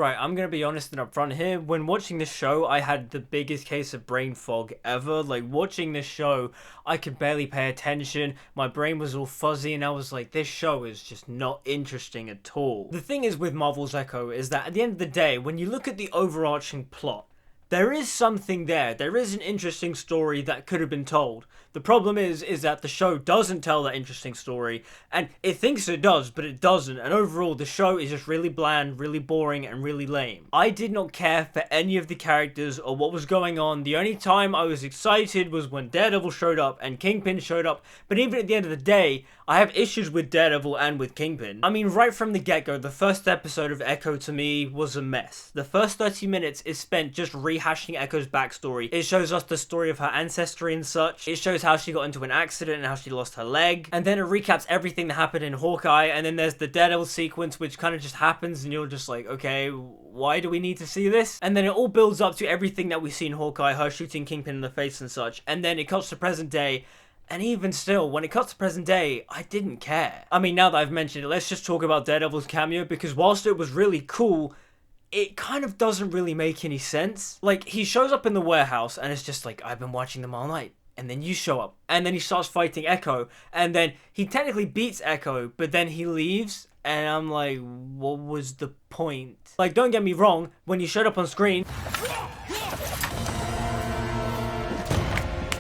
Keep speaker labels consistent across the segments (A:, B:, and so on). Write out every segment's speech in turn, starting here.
A: Right, I'm gonna be honest and upfront here. When watching this show, I had the biggest case of brain fog ever. Like, watching this show, I could barely pay attention. My brain was all fuzzy, and I was like, this show is just not interesting at all. The thing is with Marvel's Echo is that at the end of the day, when you look at the overarching plot, there is something there. There is an interesting story that could have been told. The problem is that the show doesn't tell that interesting story, and it thinks it does, but it doesn't, and overall the show is just really bland, really boring, and really lame. I did not care for any of the characters or what was going on. The only time I was excited was when Daredevil showed up and Kingpin showed up, but even at the end of the day, I have issues with Daredevil and with Kingpin. I mean, right from the get-go, the first episode of Echo to me was a mess. The first 30 minutes is spent just rehashing Echo's backstory. It shows us the story of her ancestry and such. It shows how she got into an accident and how she lost her leg. And then it recaps everything that happened in Hawkeye. And then there's the Daredevil sequence, which kind of just happens and you're just like, okay, why do we need to see this? And then it all builds up to everything that we see in Hawkeye, her shooting Kingpin in the face and such. And then it cuts to present day. And even still, when it cuts to present day, I didn't care. I mean, now that I've mentioned it, let's just talk about Daredevil's cameo, because whilst it was really cool, it kind of doesn't really make any sense. Like, he shows up in the warehouse, and it's just like, I've been watching them all night. And then you show up, and then he starts fighting Echo, and then he technically beats Echo, but then he leaves, and I'm like, what was the point? Like, don't get me wrong, when he showed up on screen,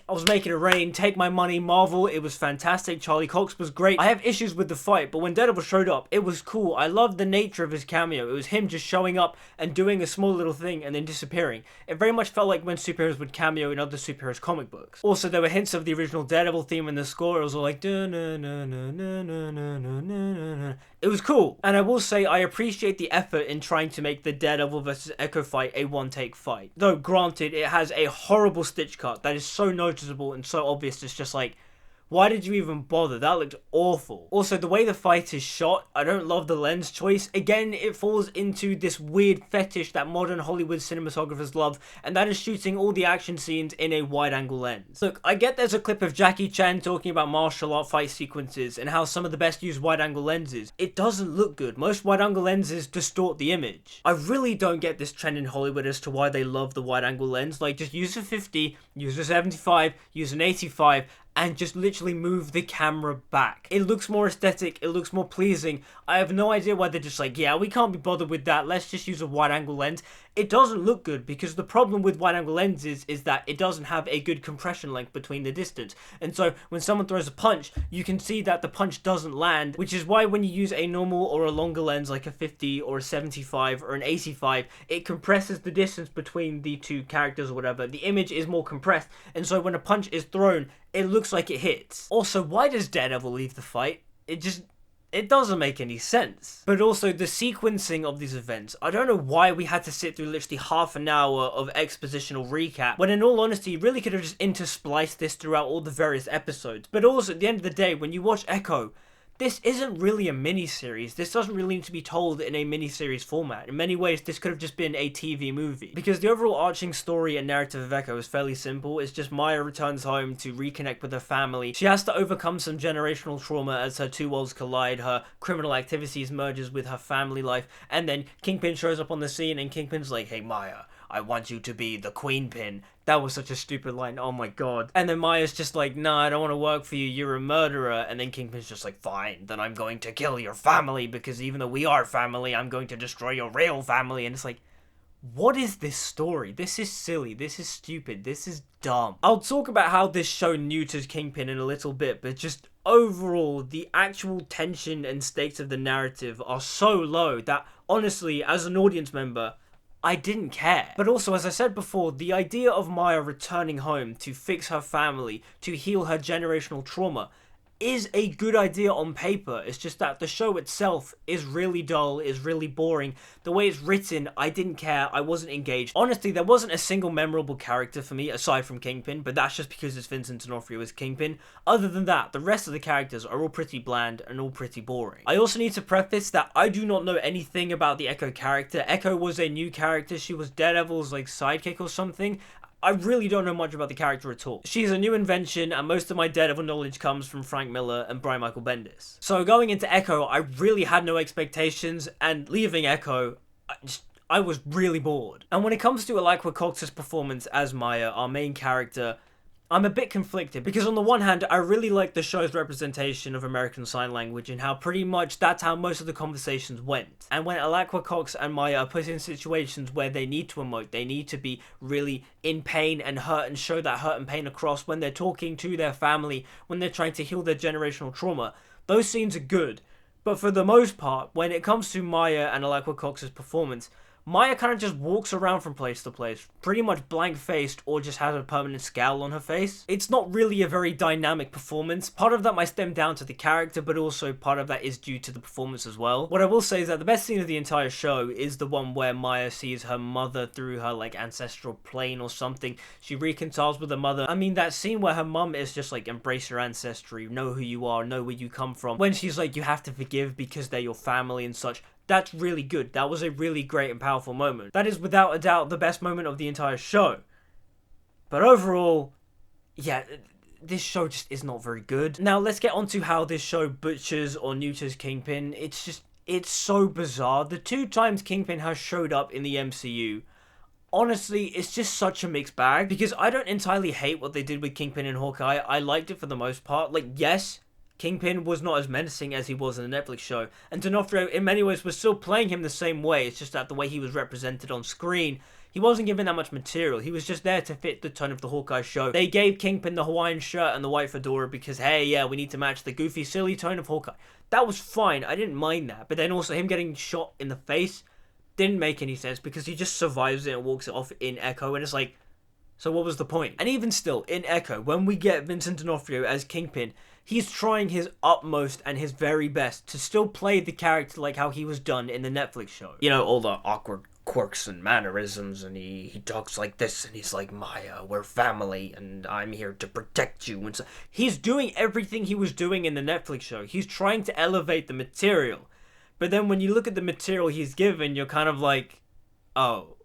A: I was making it rain, take my money, Marvel, it was fantastic, Charlie Cox was great. I have issues with the fight, but when Daredevil showed up, it was cool. I loved the nature of his cameo. It was him just showing up and doing a small little thing and then disappearing. It very much felt like when superheroes would cameo in other superheroes comic books. Also, there were hints of the original Daredevil theme in the score. It was all like, it was cool. And I will say, I appreciate the effort in trying to make the Daredevil versus Echo fight a one-take fight. Though, granted, it has a horrible stitch cut that is so noticeable and so obvious. It's just like, why did you even bother? That looked awful. Also, the way the fight is shot, I don't love the lens choice. Again, it falls into this weird fetish that modern Hollywood cinematographers love, and that is shooting all the action scenes in a wide-angle lens. Look, I get there's a clip of Jackie Chan talking about martial art fight sequences and how some of the best use wide-angle lenses. It doesn't look good. Most wide-angle lenses distort the image. I really don't get this trend in Hollywood as to why they love the wide-angle lens. Like, just use a 50, use a 75, use an 85, and just literally move the camera back. It looks more aesthetic, it looks more pleasing. I have no idea why they're just like, yeah, we can't be bothered with that, let's just use a wide angle lens. It doesn't look good, because the problem with wide angle lenses is that it doesn't have a good compression length between the distance. And so when someone throws a punch, you can see that the punch doesn't land, which is why when you use a normal or a longer lens like a 50 or a 75 or an 85, it compresses the distance between the two characters or whatever. The image is more compressed, and so when a punch is thrown, it looks like it hits. Also, why does Daredevil leave the fight? It doesn't make any sense. But also, the sequencing of these events, I don't know why we had to sit through literally half an hour of expositional recap, when in all honesty, you really could have just interspliced this throughout all the various episodes. But also, at the end of the day, when you watch Echo, this isn't really a miniseries. This doesn't really need to be told in a miniseries format. In many ways, this could have just been a TV movie. Because the overall arching story and narrative of Echo is fairly simple. It's just Maya returns home to reconnect with her family. She has to overcome some generational trauma as her two worlds collide. Her criminal activities merges with her family life. And then Kingpin shows up on the scene and Kingpin's like, hey Maya, I want you to be the Queen Pin. That was such a stupid line, oh my god. And then Maya's just like, nah, I don't want to work for you, you're a murderer. And then Kingpin's just like, fine, then I'm going to kill your family, because even though we are family, I'm going to destroy your real family. And it's like, what is this story? This is silly, this is stupid, this is dumb. I'll talk about how this show neuters Kingpin in a little bit, but just overall, the actual tension and stakes of the narrative are so low that, honestly, as an audience member, I didn't care. But also, as I said before, the idea of Maya returning home to fix her family, to heal her generational trauma, is a good idea on paper. It's just that the show itself is really dull, is really boring. The way it's written, I didn't care, I wasn't engaged. Honestly, there wasn't a single memorable character for me, aside from Kingpin, but that's just because it's Vincent D'Onofrio as Kingpin. Other than that, the rest of the characters are all pretty bland and all pretty boring. I also need to preface that I do not know anything about the Echo character. Echo was a new character, she was Daredevil's like sidekick or something. I really don't know much about the character at all. She's a new invention, and most of my Daredevil knowledge comes from Frank Miller and Brian Michael Bendis. So going into Echo, I really had no expectations, and leaving Echo, I was really bored. And when it comes to Alaqua Cox's performance as Maya, our main character, I'm a bit conflicted because on the one hand, I really like the show's representation of American Sign Language and how pretty much that's how most of the conversations went. And when Alaqua Cox and Maya are put in situations where they need to emote, they need to be really in pain and hurt and show that hurt and pain across when they're talking to their family, when they're trying to heal their generational trauma, those scenes are good. But for the most part, when it comes to Maya and Alaqua Cox's performance, Maya kind of just walks around from place to place, pretty much blank-faced or just has a permanent scowl on her face. It's not really a very dynamic performance. Part of that might stem down to the character, but also part of that is due to the performance as well. What I will say is that the best scene of the entire show is the one where Maya sees her mother through her, like, ancestral plane or something. She reconciles with her mother. I mean, that scene where her mum is just like, embrace your ancestry, know who you are, know where you come from. When she's like, you have to forgive because they're your family and such. That's really good. That was a really great and powerful moment. That is without a doubt the best moment of the entire show. But overall, yeah, this show just is not very good. Now let's get on to how this show butchers or neuters Kingpin. It's so bizarre. The 2 times Kingpin has showed up in the MCU, honestly, it's just such a mixed bag. Because I don't entirely hate what they did with Kingpin and Hawkeye. I liked it for the most part. Like, yes, Kingpin was not as menacing as he was in the Netflix show, and D'Onofrio in many ways was still playing him the same way. It's just that the way he was represented on screen, he wasn't given that much material. He was just there to fit the tone of the Hawkeye show. They gave Kingpin the Hawaiian shirt and the white fedora because, hey, yeah, we need to match the goofy, silly tone of Hawkeye. That was fine. I didn't mind that. But then also him getting shot in the face didn't make any sense because he just survives it and walks it off in Echo, and it's like, so what was the point? And even still, in Echo, when we get Vincent D'Onofrio as Kingpin, he's trying his utmost and his very best to still play the character like how he was done in the Netflix show. You know, all the awkward quirks and mannerisms, and he talks like this, and he's like, Maya, we're family, and I'm here to protect you. And so he's doing everything he was doing in the Netflix show. He's trying to elevate the material. But then when you look at the material he's given, you're kind of like, oh,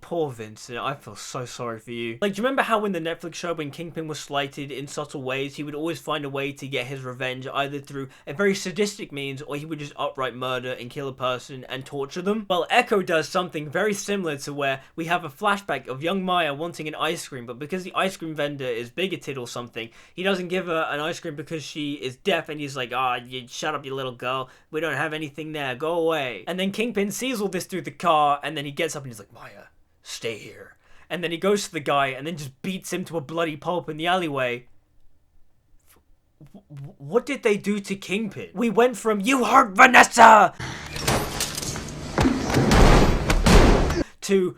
A: poor Vincent, I feel so sorry for you. Like, do you remember how in the Netflix show when Kingpin was slighted in subtle ways, he would always find a way to get his revenge either through a very sadistic means or he would just outright murder and kill a person and torture them? Well, Echo does something very similar to where we have a flashback of young Maya wanting an ice cream, but because the ice cream vendor is bigoted or something, he doesn't give her an ice cream because she is deaf, and he's like, you shut up, you little girl, we don't have anything there, go away. And then Kingpin sees all this through the car, and then he gets up and he's like, Maya, stay here. And then he goes to the guy and then just beats him to a bloody pulp in the alleyway. What did they do to Kingpin? We went from, you hurt Vanessa, to,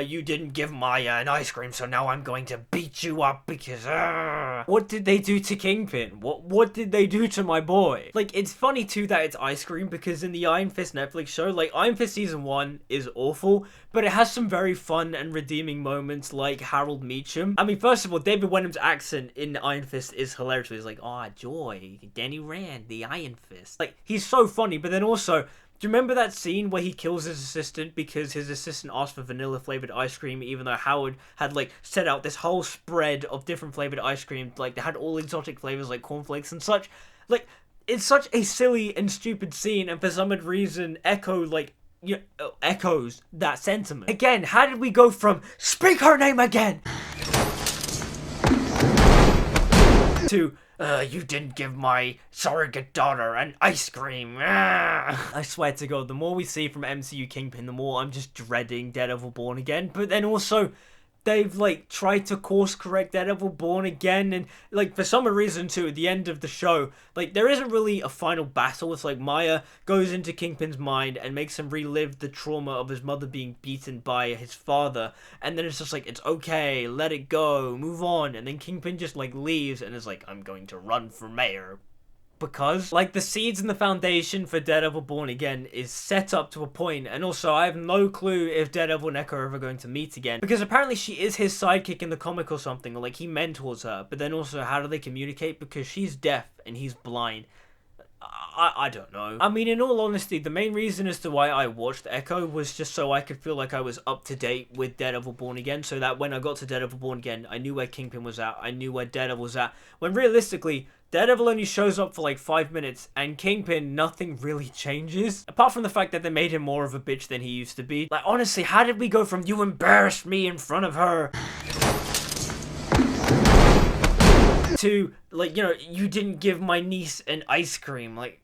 A: you didn't give Maya an ice cream, so now I'm going to beat you up because, What did they do to Kingpin? What did they do to my boy? Like, it's funny too that it's ice cream, because in the Iron Fist Netflix show, like, Iron Fist Season 1 is awful, but it has some very fun and redeeming moments like Harold Meacham. I mean, first of all, David Wenham's accent in Iron Fist is hilarious. He's like, joy, Danny Rand, the Iron Fist. Like, he's so funny, but then also, do you remember that scene where he kills his assistant because his assistant asked for vanilla flavored ice cream, even though Howard had, like, set out this whole spread of different flavored ice cream, like, they had all exotic flavors like cornflakes and such? Like, it's such a silly and stupid scene, and for some odd reason, Echo, like, echoes that sentiment. Again, how did we go from, speak her name again, to, you didn't give my surrogate daughter an ice cream. I swear to God, the more we see from MCU Kingpin, the more I'm just dreading Daredevil Born Again. But then also, they've, like, tried to course correct Daredevil Born Again, and, like, for some reason too, at the end of the show, like, there isn't really a final battle. It's like Maya goes into Kingpin's mind and makes him relive the trauma of his mother being beaten by his father, and then it's just like, it's okay, let it go, move on, and then Kingpin just, like, leaves and is like, I'm going to run for mayor. Because, like, the seeds and the foundation for Daredevil Born Again is set up to a point, and also I have no clue if Daredevil and Echo are ever going to meet again, because apparently she is his sidekick in the comic or something, or like he mentors her, but then also how do they communicate, because she's deaf and he's blind? I don't know. I mean, in all honesty, the main reason as to why I watched Echo was just so I could feel like I was up to date with Daredevil Born Again, so that when I got to Daredevil Born Again, I knew where Kingpin was at, I knew where Daredevil was at, when realistically, Daredevil only shows up for like 5 minutes, and Kingpin, nothing really changes. Apart from the fact that they made him more of a bitch than he used to be. Like, honestly, how did we go from "you embarrassed me in front of her" to, like, you know, "you didn't give my niece an ice cream"? Like,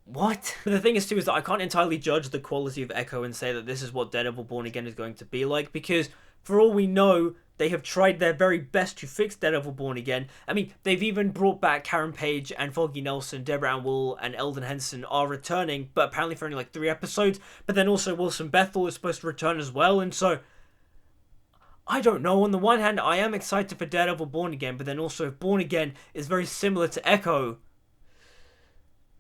A: what? But the thing is too is that I can't entirely judge the quality of Echo and say that this is what Daredevil Born Again is going to be like, because for all we know, they have tried their very best to fix Daredevil Born Again. I mean, they've even brought back Karen Page and Foggy Nelson, Deborah Ann Wool and Eldon Henson are returning, but apparently for only like 3 episodes. But then also Wilson Bethel is supposed to return as well, and so I don't know. On the one hand, I am excited for Daredevil Born Again, but then also if Born Again is very similar to Echo,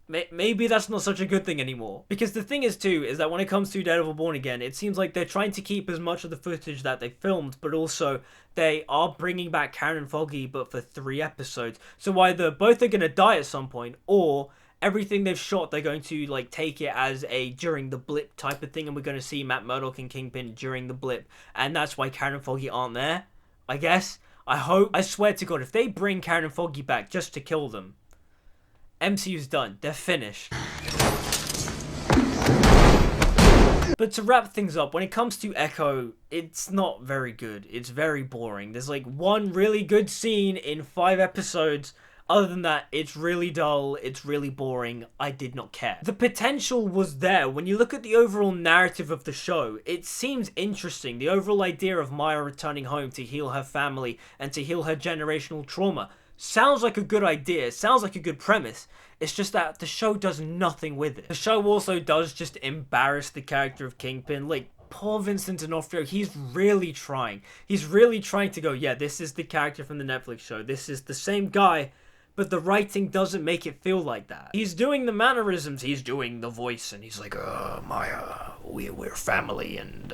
A: maybe that's not such a good thing anymore. Because the thing is too, is that when it comes to Daredevil Born Again, it seems like they're trying to keep as much of the footage that they filmed, but also they are bringing back Karen and Foggy, but for 3 episodes. So either both are going to die at some point, or everything they've shot, they're going to like take it as a during the blip type of thing, and we're going to see Matt Murdock and Kingpin during the blip, and that's why Karen and Foggy aren't there, I guess. I hope. I swear to God, if they bring Karen and Foggy back just to kill them, MCU's done. They're finished. But to wrap things up, when it comes to Echo, it's not very good. It's very boring. There's like one really good scene in 5 episodes. Other than that, it's really dull, it's really boring, I did not care. The potential was there. When you look at the overall narrative of the show, it seems interesting. The overall idea of Maya returning home to heal her family and to heal her generational trauma sounds like a good idea, sounds like a good premise. It's just that the show does nothing with it. The show also does just embarrass the character of Kingpin. Like, poor Vincent D'Onofrio, he's really trying. He's really trying to go, yeah, this is the character from the Netflix show. This is the same guy, but the writing doesn't make it feel like that. He's doing the mannerisms, he's doing the voice, and he's like, Maya, we're family, and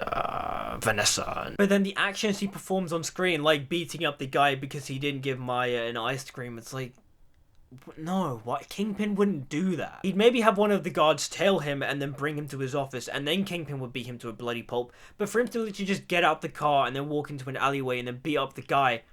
A: Vanessa. But then the actions he performs on screen, like beating up the guy because he didn't give Maya an ice cream, it's like, no, what? Kingpin wouldn't do that. He'd maybe have one of the guards tail him and then bring him to his office, and then Kingpin would beat him to a bloody pulp. But for him to literally just get out the car and then walk into an alleyway and then beat up the guy,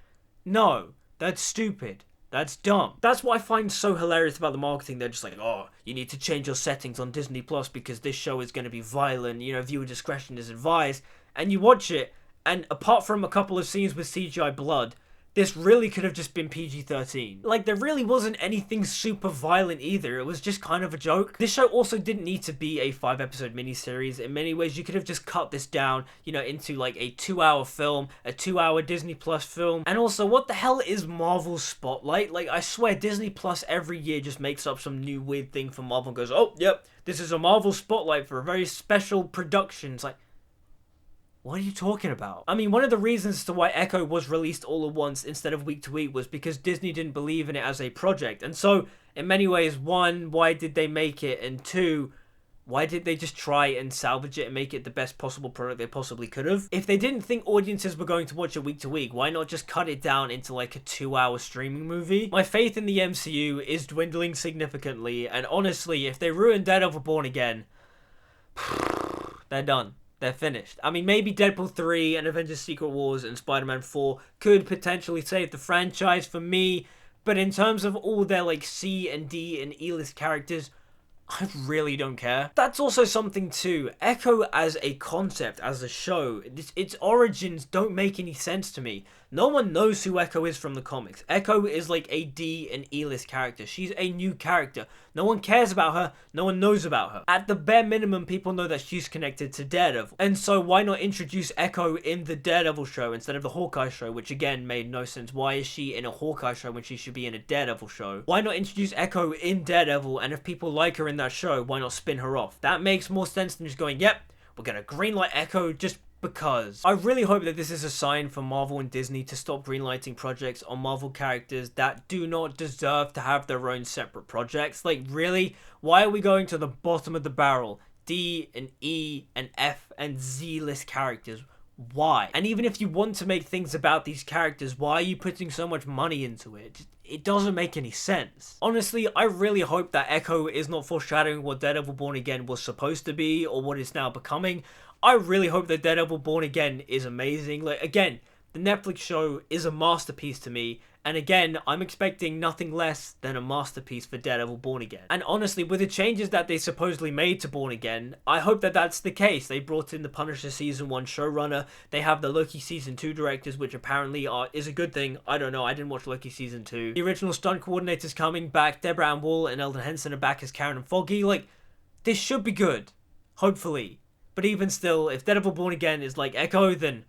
A: no, that's stupid. That's dumb. That's what I find so hilarious about the marketing. They're just like, oh, you need to change your settings on Disney Plus because this show is going to be violent, you know, viewer discretion is advised. And you watch it, and apart from a couple of scenes with CGI blood, this really could have just been PG-13. Like, there really wasn't anything super violent either. It was just kind of a joke. This show also didn't need to be a 5-episode miniseries. In many ways, you could have just cut this down, you know, into like a 2-hour film, a 2-hour Disney Plus film. And also, what the hell is Marvel's Spotlight? Like, I swear, Disney Plus every year just makes up some new weird thing for Marvel and goes, oh, yep, this is a Marvel Spotlight for a very special production. It's like, what are you talking about? I mean, one of the reasons as to why Echo was released all at once instead of week to week was because Disney didn't believe in it as a project. And so, in many ways, 1, why did they make it? And 2, why did they just try and salvage it and make it the best possible product they possibly could have? If they didn't think audiences were going to watch it week to week, why not just cut it down into like a 2-hour streaming movie? My faith in the MCU is dwindling significantly, and honestly, if they ruin Daredevil Born Again, they're done. They're finished. I mean, maybe Deadpool 3 and Avengers Secret Wars and Spider-Man 4 could potentially save the franchise for me, but in terms of all their like C and D and E-list characters, I really don't care. That's also something too. Echo as a concept, as a show, its origins don't make any sense to me. No one knows who Echo is from the comics. Echo is like a D and E-list character. She's a new character. No one cares about her. No one knows about her. At the bare minimum, people know that she's connected to Daredevil. And so why not introduce Echo in the Daredevil show instead of the Hawkeye show, which again made no sense. Why is she in a Hawkeye show when she should be in a Daredevil show? Why not introduce Echo in Daredevil, and if people like her in that show, why not spin her off? That makes more sense than just going, yep, we're gonna greenlight Echo just because. I really hope that this is a sign for Marvel and Disney to stop greenlighting projects on Marvel characters that do not deserve to have their own separate projects. Like, really? Why are we going to the bottom of the barrel? D and E and F and Z list characters. Why? And even if you want to make things about these characters, why are you putting so much money into it? It doesn't make any sense. Honestly, I really hope that Echo is not foreshadowing what Daredevil Born Again was supposed to be or what it's now becoming. I really hope that Daredevil Born Again is amazing. Like, again, the Netflix show is a masterpiece to me. And again, I'm expecting nothing less than a masterpiece for Daredevil Born Again. And honestly, with the changes that they supposedly made to Born Again, I hope that that's the case. They brought in the Punisher Season 1 showrunner. They have the Loki Season 2 directors, which apparently is a good thing. I don't know. I didn't watch Loki Season 2. The original stunt coordinators coming back. Deborah Ann Wool and Eldon Henson are back as Karen and Foggy. Like, this should be good. Hopefully. But even still, if Daredevil Born Again is like Echo, then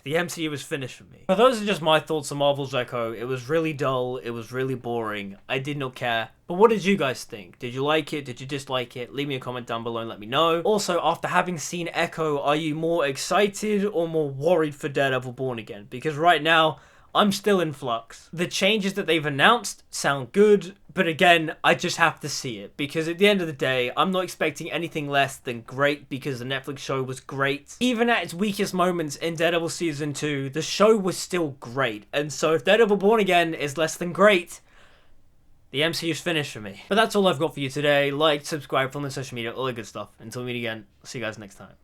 A: the MCU was finished for me. But those are just my thoughts on Marvel's Echo. It was really dull. It was really boring. I did not care. But what did you guys think? Did you like it? Did you dislike it? Leave me a comment down below and let me know. Also, after having seen Echo, are you more excited or more worried for Daredevil Born Again? Because right now, I'm still in flux. The changes that they've announced sound good, but again, I just have to see it, because at the end of the day, I'm not expecting anything less than great, because the Netflix show was great. Even at its weakest moments in Daredevil Season 2, the show was still great, and so if Daredevil Born Again is less than great, the MCU's finished for me. But that's all I've got for you today. Like, subscribe, follow me on social media, all that good stuff. Until we meet again, I'll see you guys next time.